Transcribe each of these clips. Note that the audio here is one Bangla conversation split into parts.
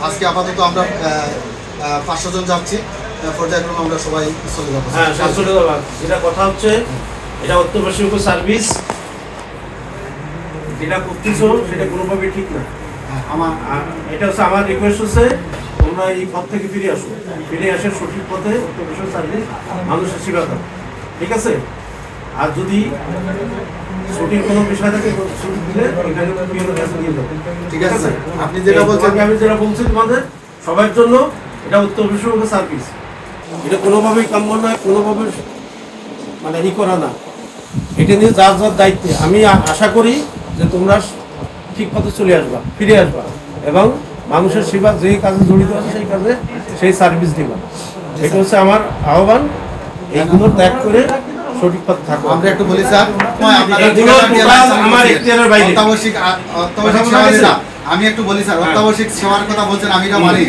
আজকে আপাতত আমরা 500 জন যাচ্ছি, পর্যায়ক্রমে আমরা সবাই চলে যাবো। হ্যাঁ, যেটা কথা হচ্ছে এটা অত্যাবশ্যক সার্ভিস যেটা করতেছো সেটা কোনোভাবে ঠিক না। এটা হচ্ছে আমার রিকোয়েস্ট হচ্ছে তোমরা এই পথ থেকে ফিরে আসো, ফিরে আসে সঠিক পথে অত্যাবশ্যক সার্ভিস মানুষের সেবা দাও, ঠিক আছে? আর যদি সঠিক কোনো বিষয় থাকে দিলে এখানে নিয়ে যাবো, ঠিক আছে? আপনি যেটা বলছেন, আমি যেটা বলছি তোমাদের সবার জন্য এটা অত্যাবশ্যক সার্ভিস, এটা কোনোভাবেই কাম্য নয়, কোনোভাবে মানে ই করা না। এটা নিয়ে যার যার দায়িত্বে আমি আশা করি যে তোমরা ঠিক পথে চলে আসবা, ফিরে আসবা এবং মানুষের সেবা যেই কাজে জড়িত আছে সেই কাজে সেই সার্ভিস দিবা। এটা হচ্ছে আমার আহ্বান। এইগুলো ত্যাগ করে সঠিক পথে থাকো। আমরা একটু বলি স্যার, আমার এখতিয়ারের বাইরে আমি একটু বলি স্যার, অত্যাবশ্যক সেবার কথা বলছেন, আমি এটা মানি।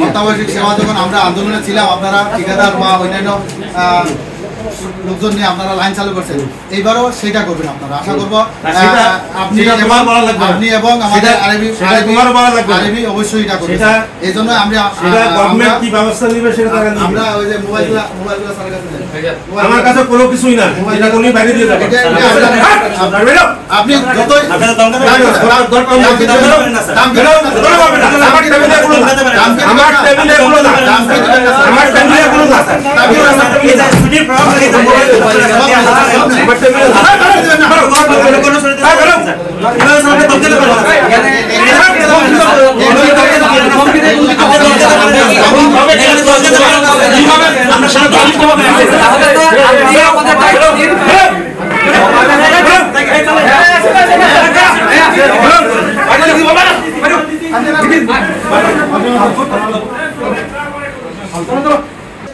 অত্যাবশ্যক সেবা যখন আমরা আন্দোলনে ছিলাম, আপনারা ঠিকাদার বা অন্যান্য লোকজন নিয়ে আপনারা লাইন চালু করছেন, এইবারও সেটা করবেন আপনারা। আশা করবো আপনি এবং আমাদের আরবি অবশ্যই এটা করবেন। এই জন্য আমরা কি ব্যবস্থা নিবে সেটা আমরা ওই যে মোবাইলগুলো আমার কাছে কোনো কিছুই না, এটা কোনি বাইরে দিয়ে যাবেন। আপনি যতই আমার টেবিলে এগুলো না, আমার টেবিলে এগুলো না,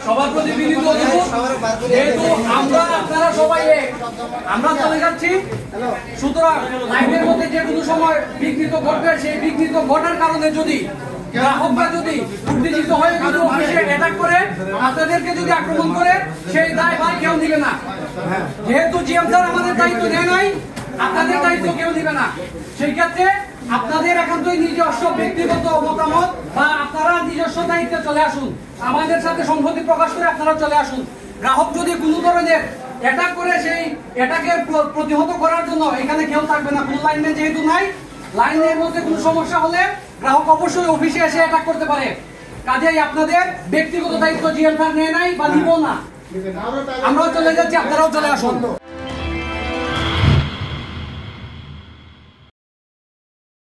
সবার প্রতি বিনীত অনুরোধ, যেহেতু আপনারা সবাই আমরা চলে যাচ্ছি, সুতরাং লাইনের মধ্যে যে কোনো সময় বিঘ্নিত ঘটবে, সেই বিঘ্নিত ঘটার কারণে যদি গ্রাহকরা যদি উত্তেজিত হয়ে যদি অফিসে অ্যাটাক করে, আপনাদেরকে যদি আক্রমণ করে, সেই দায় ভাই কেউ নিবে না। যেহেতু জিএম স্যার আমাদের দায়িত্ব নেয় নাই, আপনাদের দায়িত্ব কেউ নিবে না। সেই ক্ষেত্রে আপনাদের একান্তই নিজস্ব ব্যক্তিগত মতামত বা আপনারা নিজস্ব দায়িত্বে চলে আসুন, আমাদের সাথে সংহতি প্রকাশ করে আপনারা চলে আসুন। গ্রাহক যদি কোনো ধরনের অ্যাটাক করে, সেই অ্যাটাকের প্রতিহত করার জন্য এখানে কেউ থাকবে না। কোন লাইনম্যান যেহেতু নাই, লাইনের মধ্যে কোনো সমস্যা হলে গ্রাহক অবশ্যই অফিসে এসে অ্যাটাক করতে পারে। কাজেই আপনাদের ব্যক্তিগত দায়িত্ব জিএম স্যার নেয় নাই বা নিব না। আমরাও চলে যাচ্ছি, আপনারাও চলে আসুন।